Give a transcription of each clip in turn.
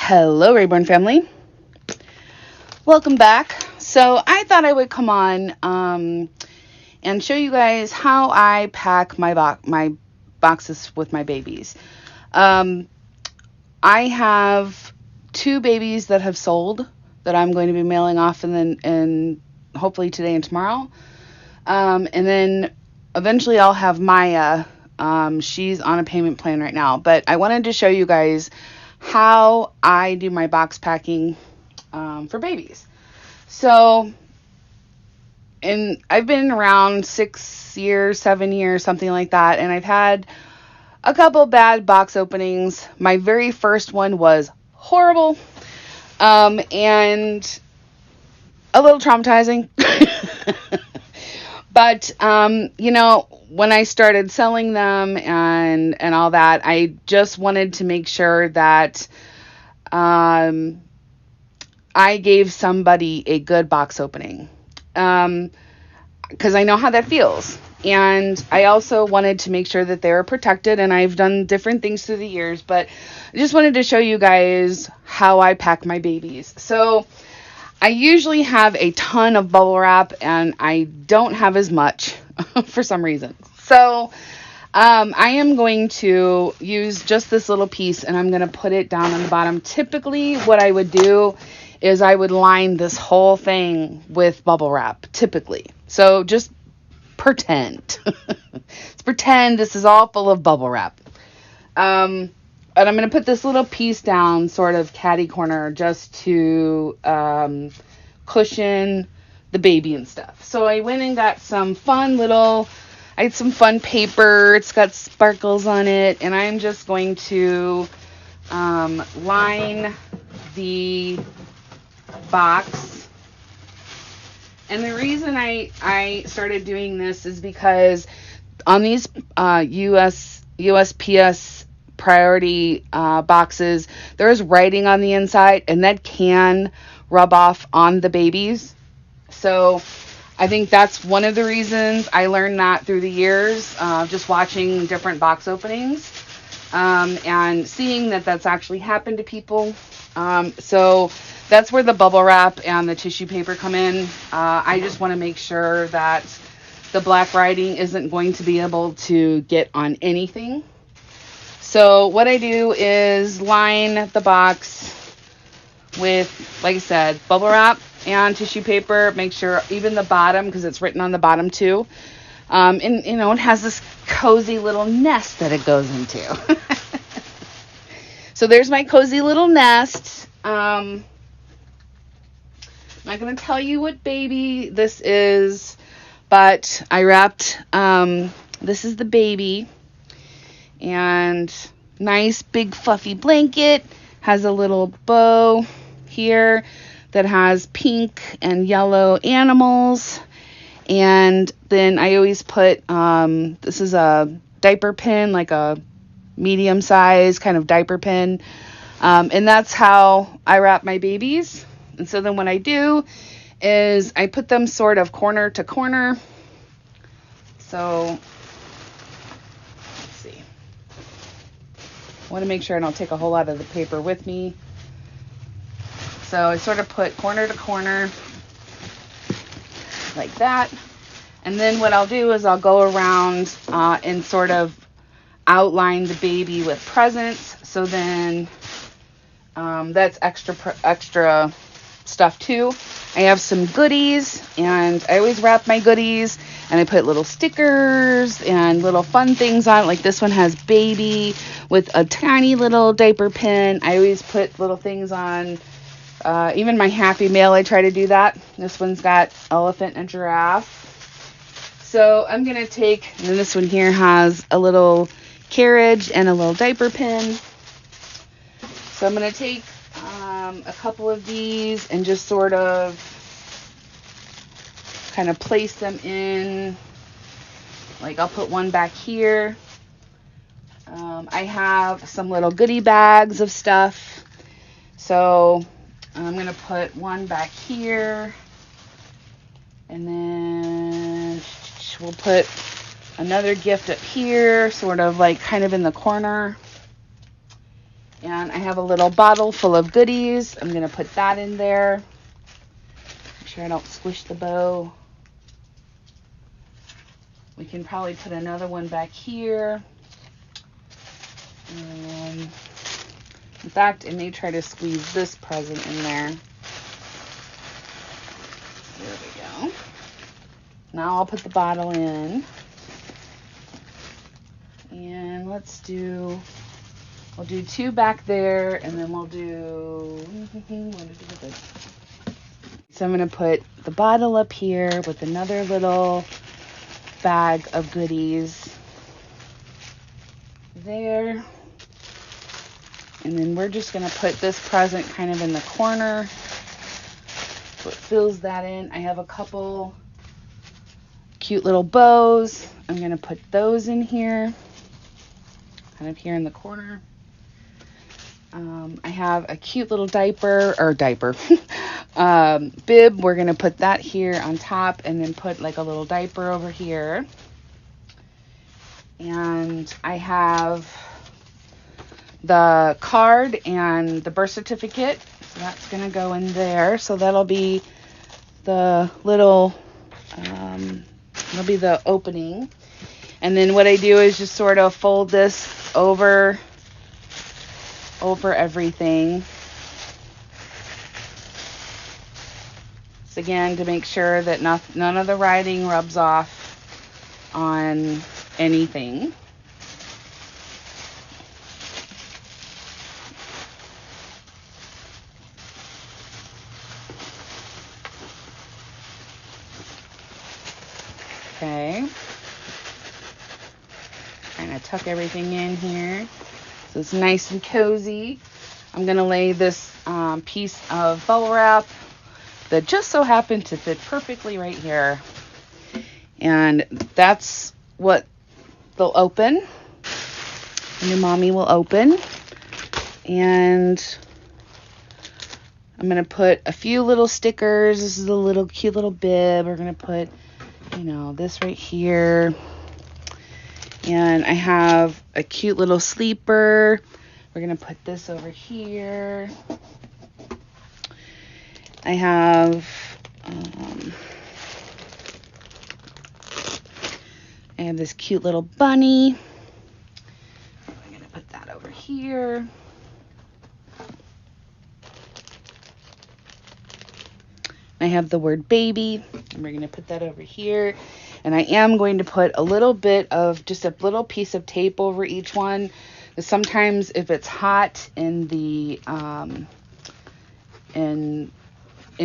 Hello, Reborn family. Welcome back. So I thought I would come on and show you guys how I pack my boxes with my babies. Um, I have two babies that have sold that I'm going to be mailing off, and hopefully today and tomorrow. And then eventually I'll have Maya. She's on a payment plan right now, but I wanted to show you guys how I do my box packing for babies. So, and I've been around 6 years, 7 years, something like that, and I've had a couple bad box openings. My very first one was horrible, and a little traumatizing. But when I started selling them and all that, I just wanted to make sure that I gave somebody a good box opening, because I know how that feels. And I also wanted to make sure that they were protected, and I've done different things through the years, but I just wanted to show you guys how I pack my babies. So I usually have a ton of bubble wrap, and I don't have as much for some reason. So I am going to use just this little piece, and I'm going to put it down on the bottom. Typically, what I would do is I would line this whole thing with bubble wrap, typically. So just pretend. Let's pretend this is all full of bubble wrap. And I'm going to put this little piece down, sort of catty corner, just to cushion the baby and stuff. So I went and got I had some fun paper. It's got sparkles on it, and I'm just going to line the box. And the reason I started doing this is because on these USPS priority boxes, there's writing on the inside, and that can rub off on the babies. So I think that's one of the reasons. I learned that through the years, just watching different box openings, and seeing that that's actually happened to people. So that's where the bubble wrap and the tissue paper come in. I just want to make sure that the black writing isn't going to be able to get on anything. So what I do is line the box with, like I said, bubble wrap and tissue paper. Make sure even the bottom, because it's written on the bottom too. And it has this cozy little nest that it goes into. So there's my cozy little nest. I'm not going to tell you what baby this is, but I wrapped, this is the baby, and nice big fluffy blanket, has a little bow here that has pink and yellow animals. And then I always put, this is a diaper pin, like a medium size kind of diaper pin. And that's how I wrap my babies. And so then what I do is I put them sort of corner to corner. So let's see. I want to make sure I don't take a whole lot of the paper with me. So I sort of put corner to corner like that. And then what I'll do is I'll go around and sort of outline the baby with presents. So then that's extra stuff too. I have some goodies, and I always wrap my goodies, and I put little stickers and little fun things on it. Like this one has baby with a tiny little diaper pin. I always put little things on. Even my Happy Mail, I try to do that. This one's got elephant and giraffe. So I'm going to take, and then this one here has a little carriage and a little diaper pin. So I'm going to take a couple of these and just sort of kind of place them in. Like I'll put one back here. I have some little goodie bags of stuff. So I'm going to put one back here. And then we'll put another gift up here, sort of like kind of in the corner. And I have a little bottle full of goodies. I'm going to put that in there. Make sure I don't squish the bow. We can probably put another one back here. And in fact, I may try to squeeze this present in there. There we go. Now I'll put the bottle in. And we'll do 2 back there, and then we'll do, so I'm going to put the bottle up here with another little bag of goodies there. And then we're just going to put this present kind of in the corner. So it fills that in. I have a couple cute little bows. I'm going to put those in here, kind of here in the corner. I have a cute little bib. We're going to put that here on top and then put like a little diaper over here. And I have the card and the birth certificate. So that's going to go in there. So that'll be the little, that'll be the opening. And then what I do is just sort of fold this over everything. So again, to make sure that none of the writing rubs off on anything. Okay. Kind of tuck everything in here so it's nice and cozy. I'm going to lay this piece of bubble wrap that just so happened to fit perfectly right here. And that's what they'll open. And your mommy will open. And I'm going to put a few little stickers. This is a little cute little bib. We're going to put, this right here. And I have a cute little sleeper. We're going to put this over here. I have this cute little bunny. I'm going to put that over here. I have the word baby, and we're going to put that over here. And I am going to put a little bit of, just a little piece of tape over each one. Because sometimes if it's hot in the, in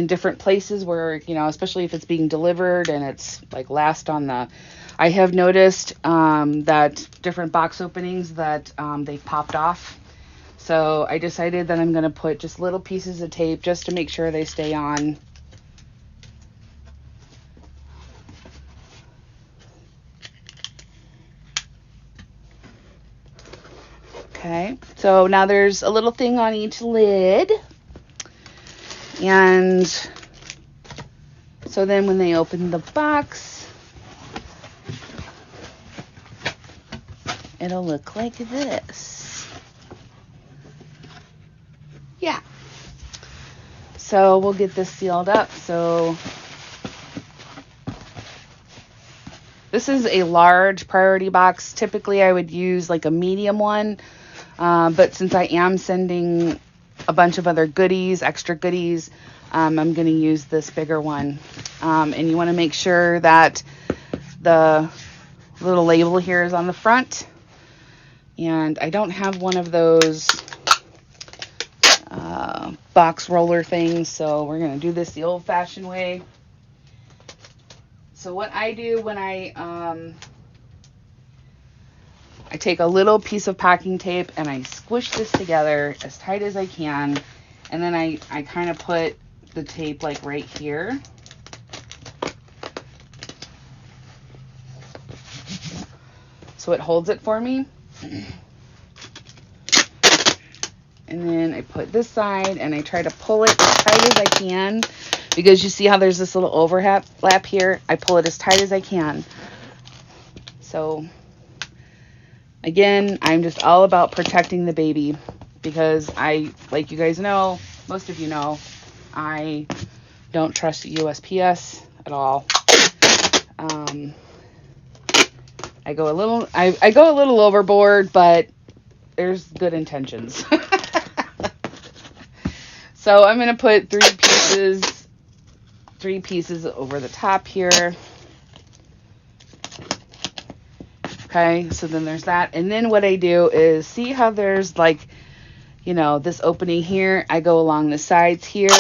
different places where, especially if it's being delivered and it's like last on the, I have noticed that different box openings that they've popped off. So I decided that I'm going to put just little pieces of tape just to make sure they stay on. Okay, so now there's a little thing on each lid. And so then when they open the box, it'll look like this. Yeah. So we'll get this sealed up. So this is a large priority box. Typically I would use like a medium one. But since I am sending a bunch of other goodies, extra goodies, I'm going to use this bigger one. And you want to make sure that the little label here is on the front. And I don't have one of those box roller things, so we're going to do this the old-fashioned way. So what I do when I take a little piece of packing tape and I squish this together as tight as I can, and then I kind of put the tape like right here. So it holds it for me. And then I put this side and I try to pull it as tight as I can, because you see how there's this little overlap here? I pull it as tight as I can. So again, I'm just all about protecting the baby. because like you guys know, most of you know, I don't trust USPS at all. I go a little overboard, but there's good intentions. So I'm gonna put three pieces over the top here. Okay, so then there's that. And then what I do is, see how there's like, this opening here? I go along the sides here.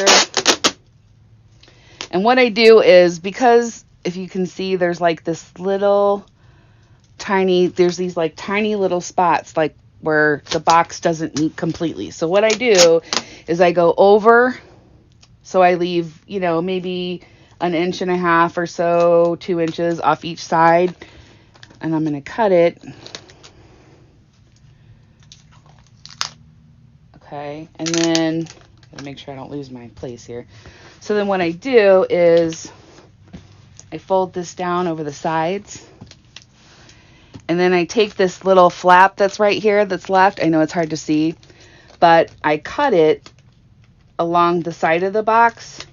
And what I do is, because if you can see, there's like this there's these like tiny little spots, like where the box doesn't meet completely. So what I do is I go over, so I leave, maybe 1.5 inches or so, 2 inches off each side. And I'm going to cut it. Okay, and then gotta make sure I don't lose my place here. So then what I do is I fold this down over the sides. And then I take this little flap that's right here that's left. I know it's hard to see, but I cut it along the side of the box.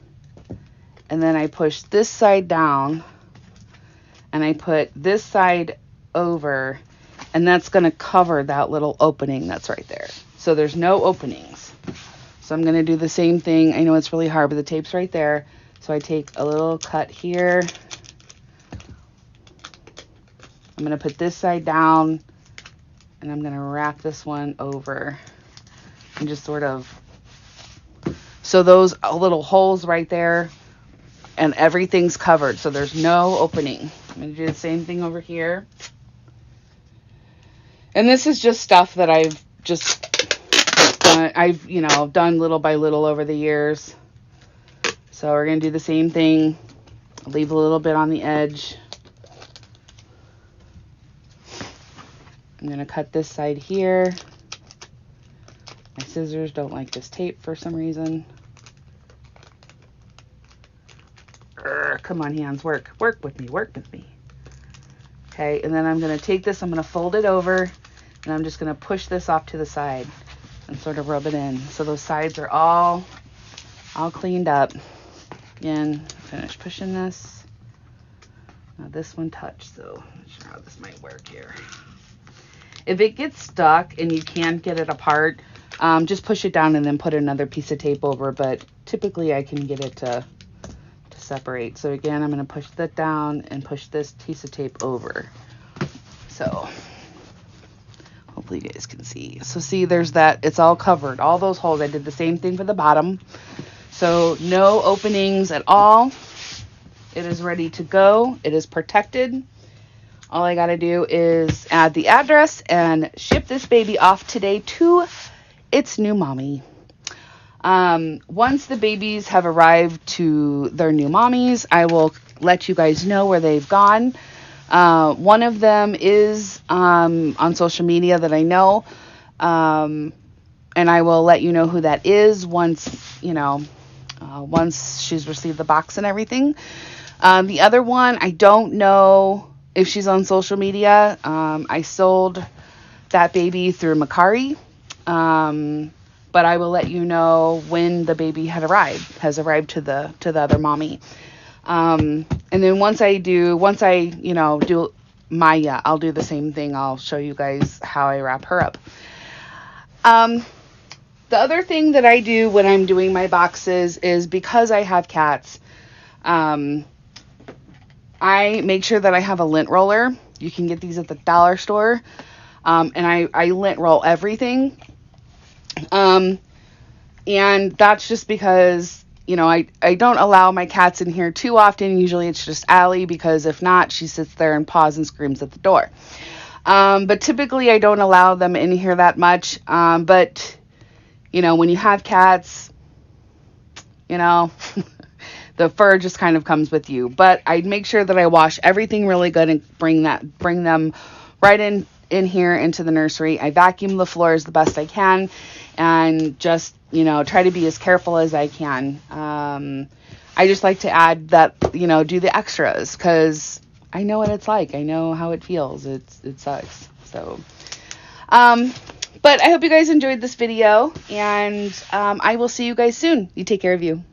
And then I push this side down. And I put this side over. And that's going to cover that little opening that's right there. So there's no openings. So I'm going to do the same thing. I know it's really hard, but the tape's right there. So I take a little cut here. I'm going to put this side down, and I'm going to wrap this one over and just sort of, so those little holes right there, and everything's covered, so there's no opening. I'm going to do the same thing over here. And this is just stuff that I've done little by little over the years. So we're going to do the same thing. Leave a little bit on the edge. I'm going to cut this side here. My scissors don't like this tape for some reason. Come on, hands, work with me. Okay, and then I'm going to take this, I'm going to fold it over, and I'm just going to push this off to the side and sort of rub it in. So those sides are all cleaned up. Again, finish pushing this. Now this one touched, so I'm not sure how this might work here. If it gets stuck and you can't get it apart, just push it down and then put another piece of tape over, but typically I can get it to separate. So again, I'm going to push that down and push this piece of tape over. So hopefully you guys can see. So see, there's that. It's all covered. All those holes. I did the same thing for the bottom. So no openings at all. It is ready to go. It is protected. All I got to do is add the address and ship this baby off today to its new mommy. Once the babies have arrived to their new mommies, I will let you guys know where they've gone. One of them is on social media that I know, and I will let you know who that is once she's received the box and everything. The other one, I don't know if she's on social media. I sold that baby through Macari. But I will let you know when the baby has arrived to the other mommy. And then once I do Maya, I'll do the same thing. I'll show you guys how I wrap her up. The other thing that I do when I'm doing my boxes is, because I have cats, I make sure that I have a lint roller. You can get these at the dollar store. And I lint roll everything. And that's just because, I don't allow my cats in here too often. Usually it's just Allie, because if not, she sits there and paws and screams at the door. But typically I don't allow them in here that much. But, when you have cats, the fur just kind of comes with you. But I make sure that I wash everything really good and bring them right in here into the nursery. I vacuum the floors the best I can, and just try to be as careful as I can. I just like to add that, do the extras, because I know what it's like. I know how it feels. It sucks. So But I hope you guys enjoyed this video, and I will see you guys soon. You take care of you.